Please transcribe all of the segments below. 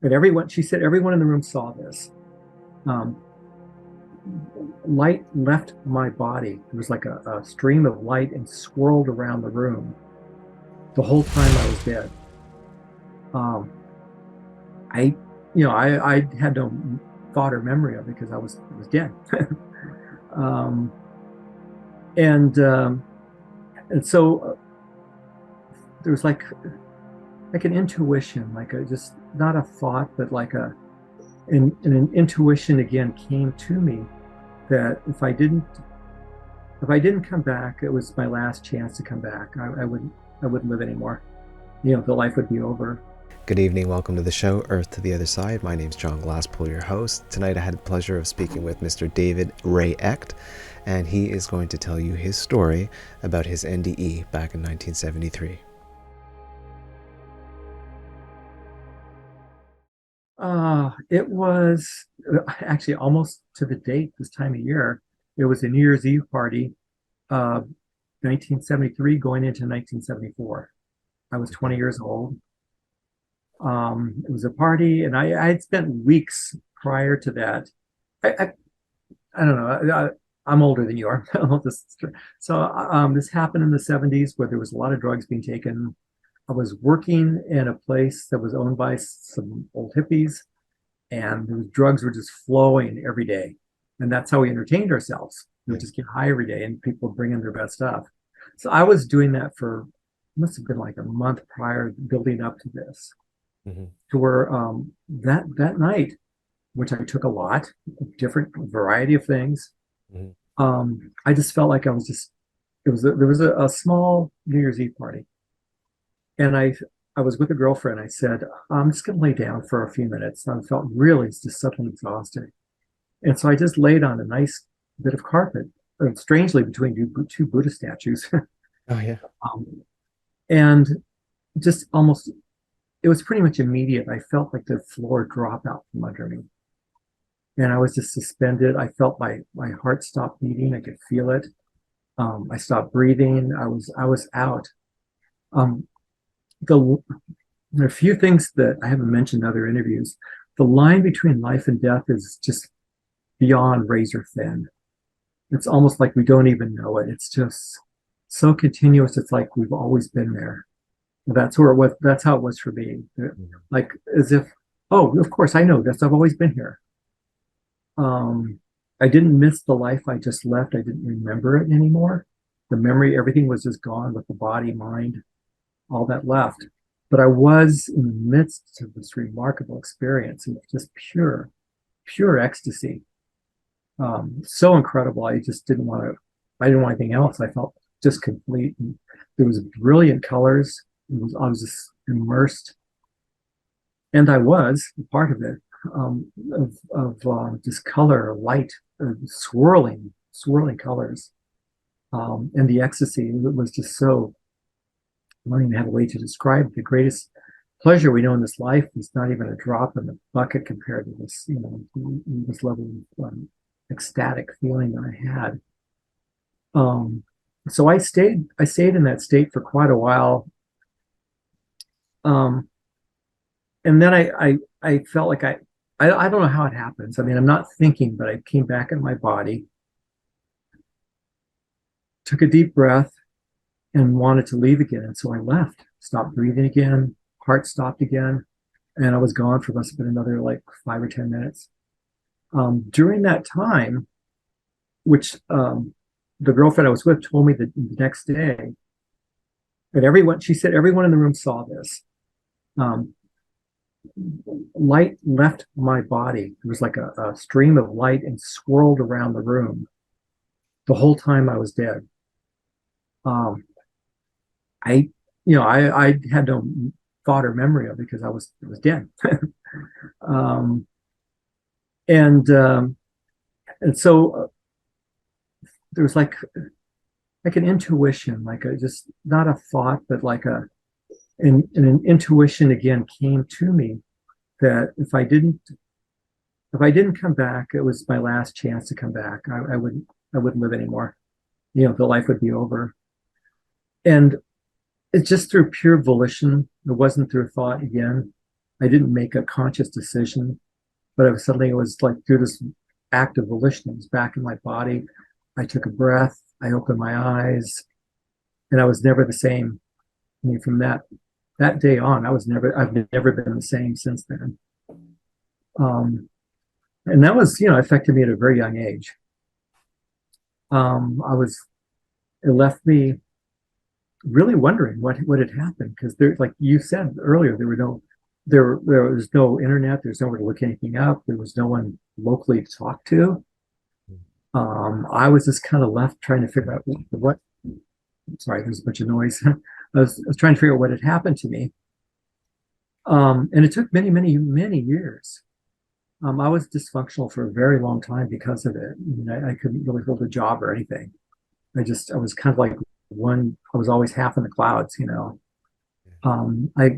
But everyone, she said, everyone in the room saw this. Um, Light left my body. There was like a stream of light and swirled around the room the whole time I was dead. Um, I, I had no thought or memory of it because I was dead. um, and um, and so there was like an intuition, like a just not a thought, but like an intuition again came to me that if I didn't come back, it was my last chance to come back. I wouldn't live anymore. The life would be over. Good evening, welcome to the show, Earth to the Other Side. My name's John Glasspool, your host. Tonight I had the pleasure of speaking with Mr. David Ray Echt, and he is going to tell you his story about his NDE back in 1973. It was actually almost to the date this time of year. It was a New Year's Eve party, uh, 1973 going into 1974. I was 20 years old. It was a party, and I had spent weeks prior to that. I, I, I don't know. I'm older than you are. This happened in the 70s where there was a lot of drugs being taken. I was working in a place that was owned by some old hippies, and the drugs were just flowing every day. And that's how we entertained ourselves. We would just get high every day, and people would bring in their best stuff. So I was doing that for must have been like a month prior, building up to this, Mm-hmm. to where that night, which I took a lot, different variety of things. Mm-hmm. I just felt like I was just. There was a small New Year's Eve party, and I was with a girlfriend. I said, I'm just going to lay down for a few minutes. I felt really just suddenly exhausted. And so I just laid on a nice bit of carpet, strangely between two Buddha statues. Oh, yeah. um, and just almost, it was pretty much immediate. I felt like the floor drop out from under me. And I was just suspended. I felt my heart stop beating. I could feel it. I stopped breathing. I was out. Um, the There are a few things that I haven't mentioned in other interviews. The line between life and death is just beyond razor thin. It's almost like we don't even know it. It's just so continuous. It's like we've always been there. That's where it was. That's how it was for me. Mm-hmm. Like as if, oh, of course I know this. I've always been here. Um, I didn't miss the life I just left. I didn't remember it anymore. The memory, everything was just gone with the body, mind, all that left. But I was in the midst of this remarkable experience of just pure ecstasy. So incredible. I didn't want anything else. I felt just complete. And there was brilliant colors. I was just immersed, and I was part of it, of just color, light, swirling colors, and the ecstasy. It was just so. I don't even have a way to describe the greatest pleasure we know in this life is not even a drop in the bucket compared to this, this level of ecstatic feeling that I had. Um, so I stayed in that state for quite a while. Um, and then I felt like I don't know how it happens. I mean, I'm not thinking, but I came back in my body, took a deep breath, and wanted to leave again. And so I left, stopped breathing again, heart stopped again, and I was gone for must have been another like 5 or 10 minutes. During that time, which the girlfriend I was with told me that the next day that she said everyone in the room saw this. Um, Light left my body. It was like a stream of light and swirled around the room the whole time I was dead. Um, I, I had no thought or memory of it because I was dead. um, and um, and so there was like an intuition, like a just not a thought, but like an intuition again came to me that if I didn't come back, it was my last chance to come back. I wouldn't live anymore. The life would be over. And it's just through pure volition. It wasn't through thought again. I didn't make a conscious decision, but it was like through this act of volition. It was back in my body. I took a breath. I opened my eyes, and I was never the same. I mean, from that day on, I've never been the same since then. Um, and that was, affected me at a very young age. I was, it left me really wondering what had happened because there, like you said earlier, there was no internet. There's nowhere to look anything up. There was no one locally to talk to. I was just kind of left trying to figure out what. Sorry, there's a bunch of noise. I was trying to figure out what had happened to me. And it took many, many, many years. I was dysfunctional for a very long time because of it. I mean, I couldn't really hold a job or anything. I was kind of like I was always half in the clouds, you know. I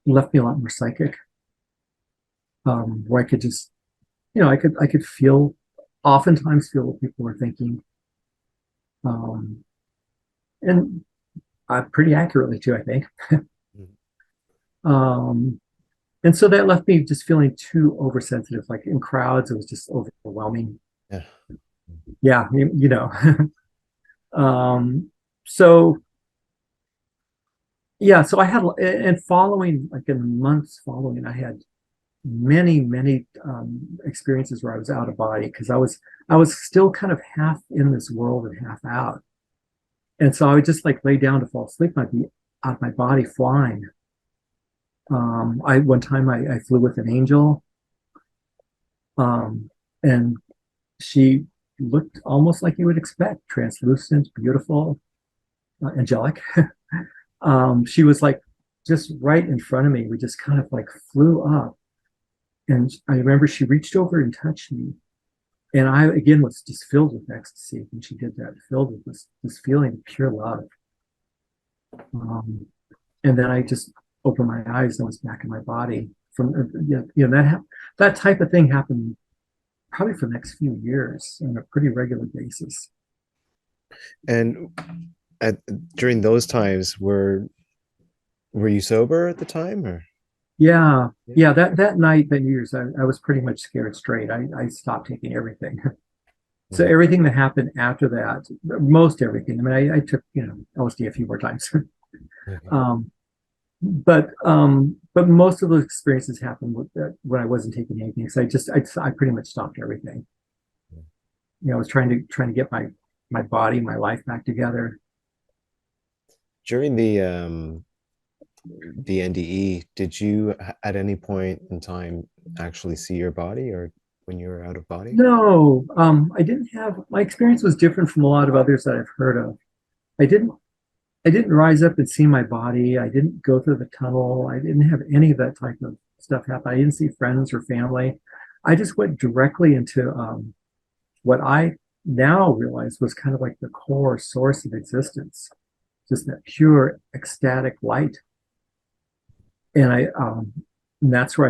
left me a lot more psychic, where I could just, I could feel, oftentimes feel what people were thinking. Um, and pretty accurately too, I think. Um, and so that left me just feeling too oversensitive. Like in crowds, it was just overwhelming. Yeah. Yeah, you know. um, so yeah, so I had, and following, like in the months following, I had many, many experiences where I was out of body because I was still kind of half in this world and half out. And so I would just like lay down to fall asleep. I'd be out of my body flying. I one time I flew with an angel, and she looked almost like you would expect, translucent, beautiful, angelic. She was like just right in front of me. We just kind of like flew up. And I remember she reached over and touched me. And I, again, was just filled with ecstasy when she did that, filled with this feeling of pure love. Um, and then I just opened my eyes and I was back in my body. That type of thing happened probably for the next few years on a pretty regular basis. And at, during those times, were you sober at the time, or? Yeah, Yeah. yeah. That night, that New Year's, I was pretty much scared straight. I stopped taking everything. So Mhm. everything that happened after that, most everything. I mean, I took LSD a few more times, Okay. um, but most of those experiences happened when I wasn't taking anything. So I pretty much stopped everything. I was trying to get my body, my life back together. During the NDE, did you at any point in time actually see your body, or when you were out of body? No, I didn't have my experience was different from a lot of others that I've heard of. I didn't I didn't rise up and see my body. I didn't go through the tunnel. I didn't have any of that type of stuff happen. I didn't see friends or family. I just went directly into what I now realize was kind of like the core source of existence, just that pure ecstatic light. And that's where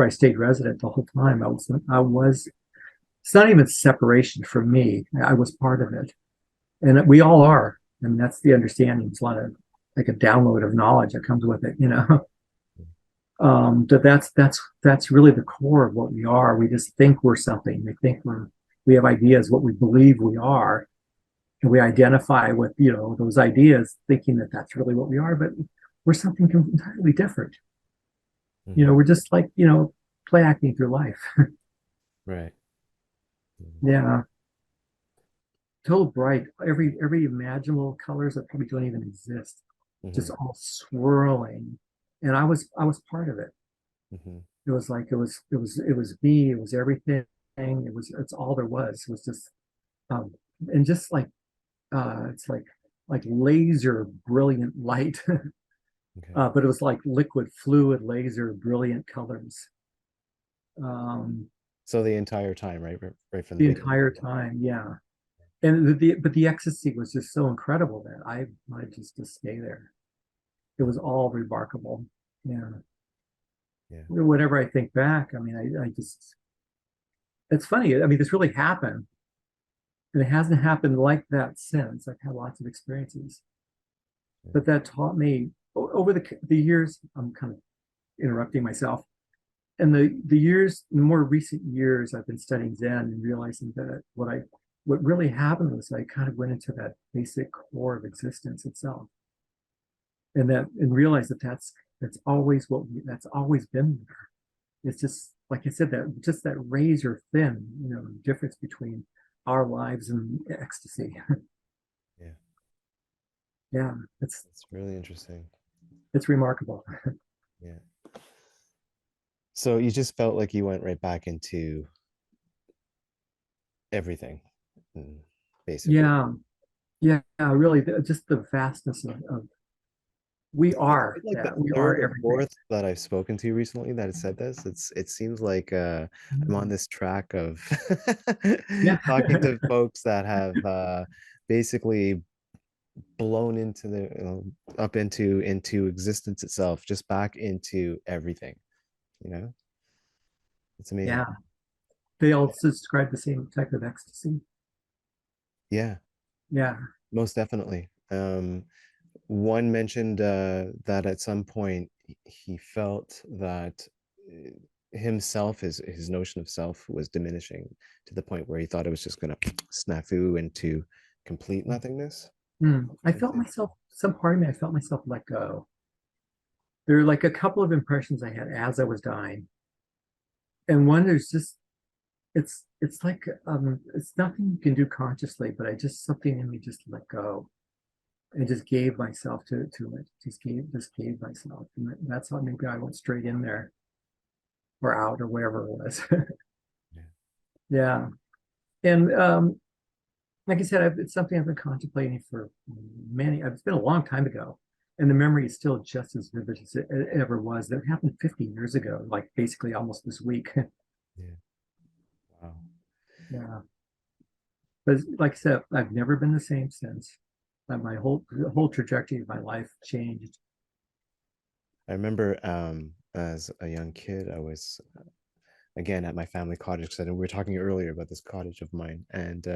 I stayed resident the whole time. I was it's not even separation from me. I was part of it, and we all are. And that's the understanding. It's a lot of like a download of knowledge that comes with it, you know. That's really the core of what we are. We just think we're something. We have ideas what we believe we are, and we identify with those ideas, thinking that that's really what we are. But we're something entirely different. Hmm. We're just like play acting through life. Right. Yeah, total bright. Every imaginable colors that probably don't even exist, just Hmm. all swirling. And I was part of it. Hmm. It was like it was me. It was everything. It's all there was. It was just um and just like it's like laser brilliant light. Okay. But it was like liquid fluid laser brilliant colors. Um So the entire time, right, right from the the beginning. entire time, yeah. And but the ecstasy was just so incredible that I wanted just to stay there. It was all remarkable. Yeah. Yeah. Whenever I think back, I mean, I just it's funny. I mean, this really happened. And it hasn't happened like that since. I've had lots of experiences, Yeah. but that taught me over the years. I'm kind of interrupting myself. And the more recent years, I've been studying Zen and realizing that what really happened was I kind of went into that basic core of existence itself, and realized that that's always that's always been there. It's just like I said, that just that razor thin, difference between our lives and ecstasy. Yeah, Yeah, it's it's really interesting. it's remarkable. Yeah. So you just felt like you went right back into everything, mm, basically. Yeah, yeah, really, just the vastness of we You're are like the that. We are third or everything. fourth that I've spoken to recently that has said this. It seems like I'm on this track of Yeah, talking to folks that have basically blown into the up into existence itself, just back into everything. You know, it's amazing. yeah. They also describe the same type of ecstasy. Yeah, Yeah, most definitely. One mentioned that at some point he felt that himself, his notion of self was diminishing to the point where he thought it was just going to snafu into complete nothingness. I And felt myself. Some part of me, I felt myself let go. There are like a couple of impressions I had as I was dying, and one there's just it's like it's nothing you can do consciously, but I just something in me just let go and just gave myself to it. Just gave myself, and that's how maybe I went straight in there or out or wherever it was. yeah, Yeah, and like I said, it's something I've been contemplating for many. It's been a long time ago, and the memory is still just as vivid as it ever was. That happened 50 years ago, like basically almost this week. yeah. Wow. Yeah, but like I said, I've never been the same since. My whole trajectory of my life changed. I remember as a young kid, I was again at my family cottage because we were talking earlier about this cottage of mine, and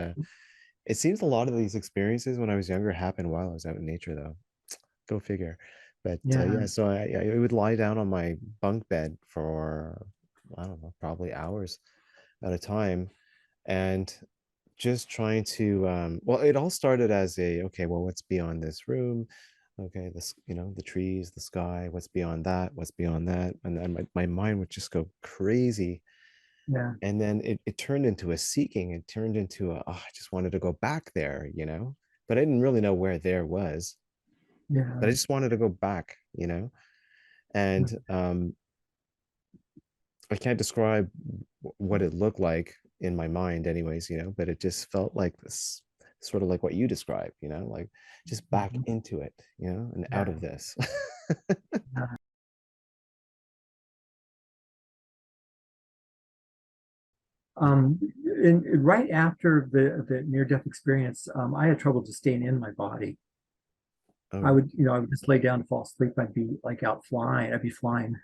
it seems a lot of these experiences when I was younger happened while I was out in nature, though. Go figure. But Yeah, yeah, so I would lie down on my bunk bed for, I don't know, probably hours at a time, and just trying to, well, it all started as a, okay, well, what's beyond this room? Okay, this, the trees, the sky, what's beyond that? What's beyond that? And then my mind would just go crazy. yeah, And then it turned into a seeking. It turned into a, oh, I just wanted to go back there, but I didn't really know where there was, yeah, but I just wanted to go back, and I can't describe what it looked like in my mind, anyways, but it just felt like this, sort of like what you described, like just back mhm, into it, and out yeah. of this. Yeah. Um, right after the near death experience, I had trouble just staying in my body. Oh, I really? would, I would just lay down and fall asleep. I'd be like out flying. I'd be flying.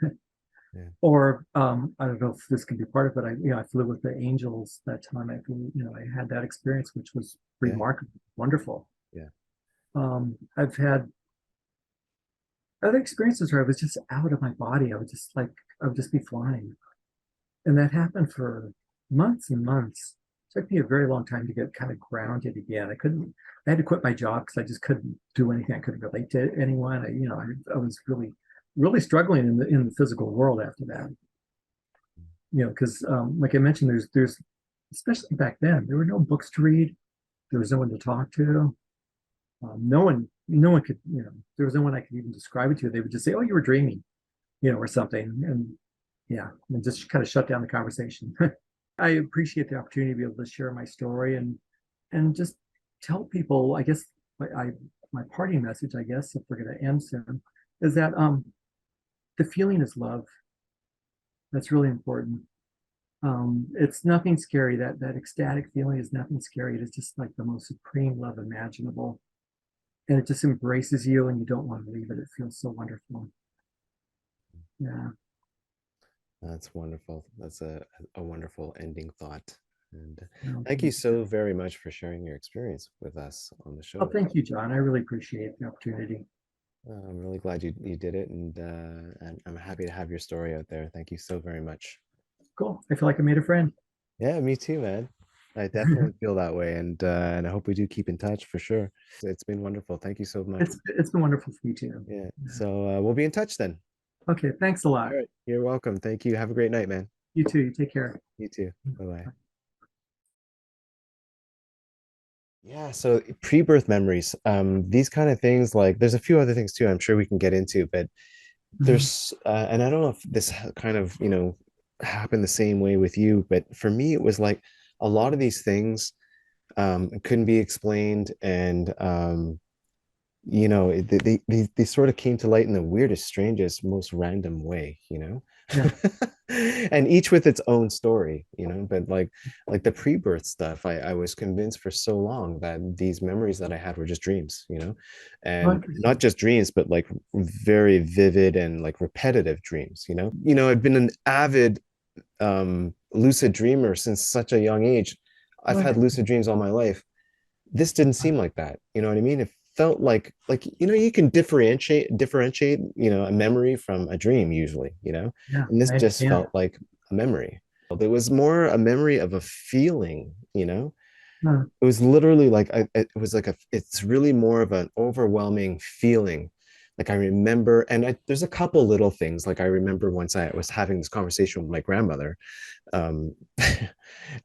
Yeah, Or I don't know if this can be part of it. I flew with the angels that time. I had that experience, which was yeah, remarkable, wonderful. yeah, I've had other experiences where I was just out of my body. I would just be flying, and that happened for months and months. It took me a very long time to get kind of grounded again. I had to quit my job because I just couldn't do anything. I couldn't relate to anyone. I was really struggling in the physical world after that. Because like I mentioned, there's especially back then there were no books to read. There was no one to talk to. No one could, there was no one I could even describe it to. They would just say, "Oh, you were dreaming," or something, and yeah, and just kind of shut down the conversation. I appreciate the opportunity to be able to share my story and just tell people. I guess my parting message, I guess, if we're going to end soon, is that the feeling is love. That's really important. It's nothing scary. That ecstatic feeling is nothing scary. It is just like the most supreme love imaginable, and it just embraces you, and you don't want to leave it. It feels so wonderful. Yeah. that's wonderful. That's a wonderful ending thought. And No, thank you thank so you. very much for sharing your experience with us on the Oh, show. thank you, John. I really appreciate the opportunity. I'm really glad you did it, and I'm happy to have your story out there. Thank you so very much. Cool. I feel like I made a friend. Yeah, me too, man. I definitely feel that way, and I hope we do keep in touch for sure. It's been wonderful. Thank you so much. It's been wonderful for me too. Yeah. Yeah. So we'll be in touch then. Okay, thanks a All lot. right. You're welcome. Thank you. Have a great night, man. You too. You take care. You too. Bye bye. Yeah, so pre-birth memories. These kind of things, like there's a few other things too, I'm sure we can get into, but Mhm. there's and I don't know if this kind of, happened the same way with you, but for me it was like a lot of these things couldn't be explained, and they sort of came to light in the weirdest, strangest, most random way, Yeah. and each with its own story, but like the pre-birth stuff, I was convinced for so long that these memories that I had were just dreams, Oh, and not interesting. just dreams, but like very vivid and like repetitive dreams, I've been an avid lucid dreamer since such a young age. Oh, I've had interesting. lucid dreams all my life. This didn't seem like that. You know what I mean? It felt like you can differentiate, a memory from a dream usually, Yeah, and this I just understand. felt like a memory. It was more a memory of a feeling, Huh. it was literally like it was like it's really more of an overwhelming feeling. Like I remember, and there's a couple little things. Like I remember once I was having this conversation with my grandmother, um,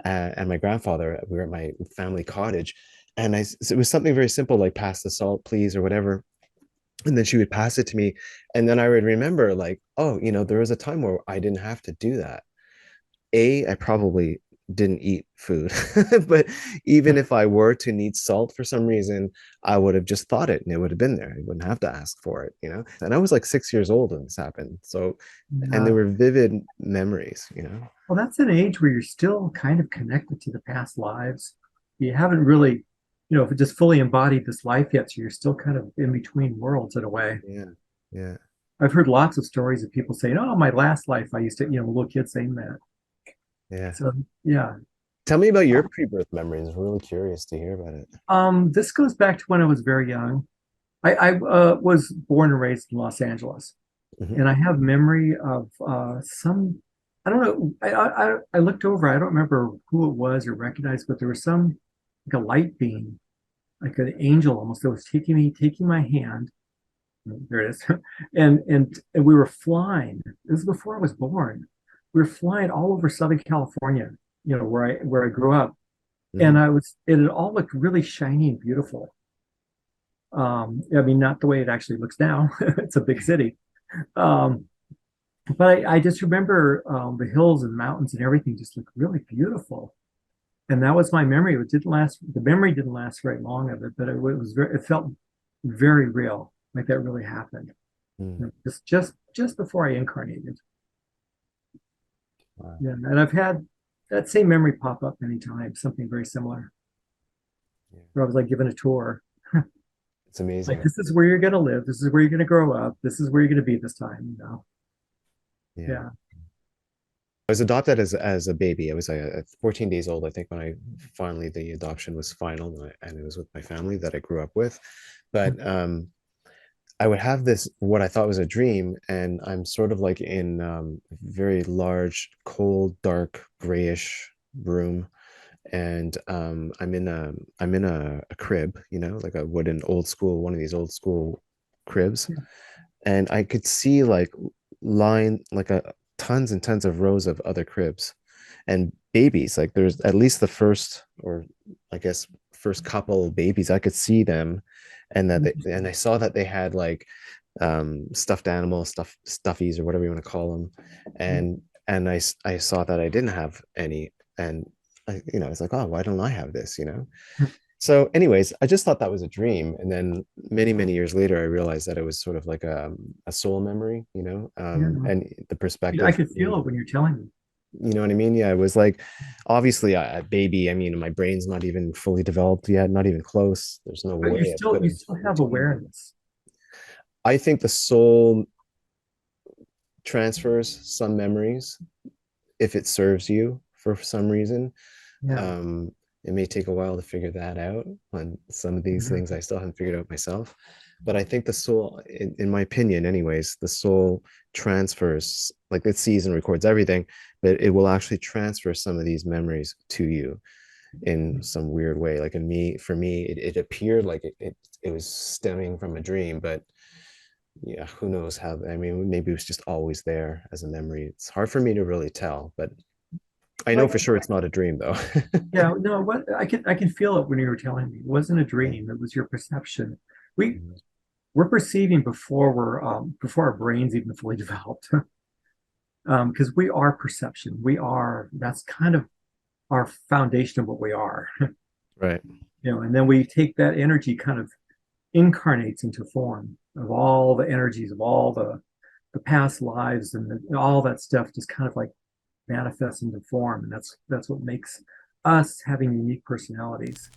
and my grandfather. We were at my family cottage, and it was something very simple, like pass the salt, please, or whatever. And then she would pass it to me, and then I would remember, like, oh, there was a time where I didn't have to do that. I probably didn't eat food, but even if I were to need salt for some reason, I would have just thought it and it would have been there. I wouldn't have to ask for it. And I was like 6 years old when this happened. So, and they Yeah. were vivid memories. Well, that's an age where you're still kind of connected to the past lives. You haven't really, if it just fully embodied this life yet, so you're still kind of in between worlds in a way. Yeah. Yeah. I've heard lots of stories of people saying, "Oh, my last life, I used to," little kids saying that. Yeah. So, yeah. Tell me about your pre-birth memories. I'm really curious to hear about it. This goes back to when I was very young. I was born and raised in Los Angeles, Hmm. and I have memory of some. I don't know. I looked over. I don't remember who it was or recognized, but there was some like a light beam, like an angel almost, that was taking my hand. There it is, and we were flying. This is before I was born. We were flying all over Southern California, where I grew up, and Hmm. it had all looked really shiny and beautiful. I mean, not the way it actually looks now. It's a big city. Um, but I just remember the hills and mountains and everything just looked really beautiful. And that was my memory. It didn't last. The memory didn't last very long of it, but it felt very real, like that really happened. Mm. Just before I incarnated. Wow. Yeah, and I've had that same memory pop up many times. Something very similar, Yeah. where I was like given a tour. It's Like, amazing. this is where you're going to live. This is where you're going to grow up. This is where you're going to be this time. Yeah. Yeah. I was adopted as a baby. I was 14 days old, I think, when the adoption was final, and it was with my family that I grew up with. But I would have this, what I thought was a dream, and I'm sort of like in a very large, cold, dark, grayish room, and I'm in a crib, like a wooden old school, one of these old school cribs, and I could see like line like a tons and tons of rows of other cribs and babies. Like there's at least the first, or I guess first couple babies, I could see them, and I saw that they had like stuffed animal stuffies or whatever you want to call them, and I saw that I didn't have any, and it's like, oh, why don't I have this? So, anyways, I just thought that was a dream. And then many, many years later, I realized that it was sort of like a soul memory, Yeah. and the I perspective could for feel me, it when you're telling me. you know what I mean? Yeah, it was like obviously a baby. I mean, my brain's not even fully developed yet, not even close. There's no But way I could you have still have retained it. awareness. I think the soul transfers some memories if it serves you for some reason. Yeah. Um, it may take a while to figure that out on some of these Yeah. things I still haven't figured out myself. But I think the soul, in my opinion, anyways, the soul transfers, like it sees and records everything, but it will actually transfer some of these memories to you in some weird way. Like in me, for me, it appeared like it was stemming from a dream, but yeah, who knows how, I mean, maybe it was just always there as a memory. It's hard for me to really tell, but I know Like, for sure it's not a dream though. yeah, no, what I can feel it when you were telling me. It wasn't a dream, it was your perception. We we're perceiving before our brains even fully developed. Because we are perception. That's kind of our foundation of what we are. Right. And then we take that energy kind of incarnates into form of all the energies of all the past lives and all that stuff just kind of like manifests into form. And that's what makes us having unique personalities.